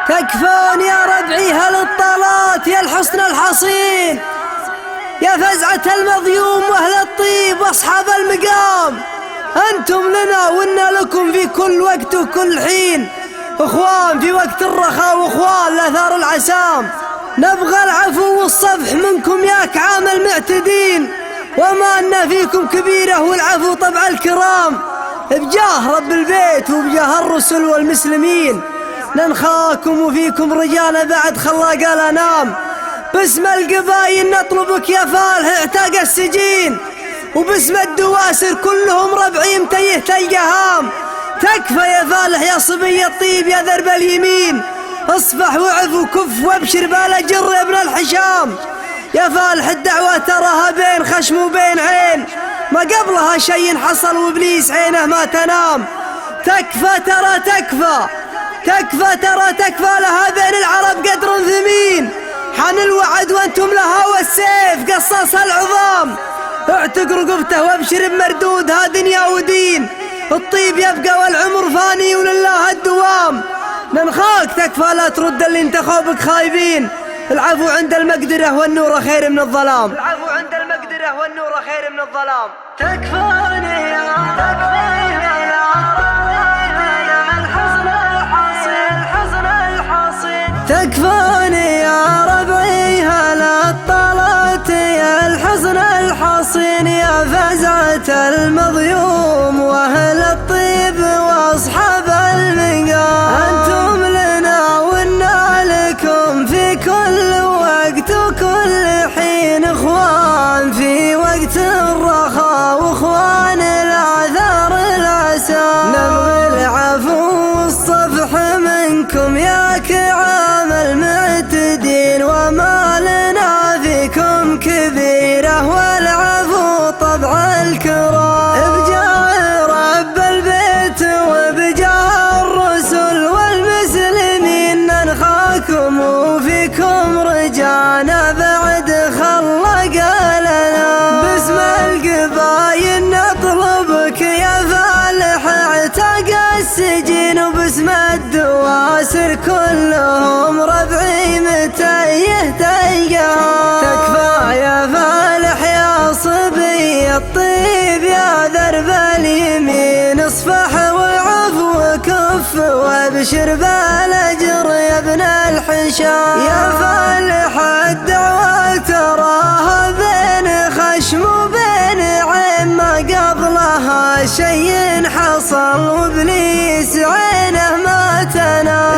تكفون يا ربعي هالطلات يا الحصن الحصين، يا فزعة المظيوم واهل الطيب واصحاب المقام. انتم لنا وإنا لكم في كل وقت وكل حين، اخوان في وقت الرخاء واخوان لاثار العسام. نبغى العفو والصفح منكم يا كعام المعتدين، وما أن فيكم كبيرة والعفو طبع الكرام. بجاه رب البيت وبجاه الرسل والمسلمين ننخاكم وفيكم رجال بعد خلاق الأنام. باسم القبايل نطلبك يا فالح اعتاق السجين، وباسم الدواسر كلهم ربعي متيه الجهام. تكفى يا فالح يا صبي الطيب يا درب اليمين، اصفح وعف وكف وابشر بالجر يا ابن الحشام. يا فالح الدعوة تراها بين خشم وبين عين، ما قبلها شيء حصل وابليس عينه ما تنام. تكفى ترى تكفى تكفى ترى تكفى لها بين العرب قدر ثمين، حان الوعد وانتم لها والسيف قصاص العظام. اعتق رقبته وابشر بمردودها دنيا ودين، الطيب يبقى والعمر فاني ولله الدوام. ننخاك تكفى لا ترد اللي انتخوا بك خايبين، العفو عند المقدرة والنور خير من الظلام. العفو عند المقدرة والنور خير من الظلام. تكفاني يا ربي تكفاني يا ربعي هلا طلعت يا الحزن الحصين، يا فزعة المظيوم واهل الطيب واصحاب المقام. انتم لنا وإنا لكم في كل وقت وكل حين، اخوان في وقت الرخاء واخوان الاعذار العسام. نبغي العفو والصفح منكم يا كعام المعتدين، وما لنا فيكم كبيرة والعفو طبع الكرام. بجاه رب البيت وبجاه الرسل والمسلمين ننخاكم وفيكم رجانا بعد خلق لنا. باسم القبايل نطلبك يا فالح اعتق السجين، وباسم الدواسر كلهم ربعي متيه تلقاهم. تكفى يا فالح يا صبي الطيب يا درب اليمين، اصفح والعفو كف وابشر بالاجر يا ابن الحشام. يا فالح الدعوة تراها بين خشم وبين عين، ما قبلها شيء حصل وابليس عينه ما تنام.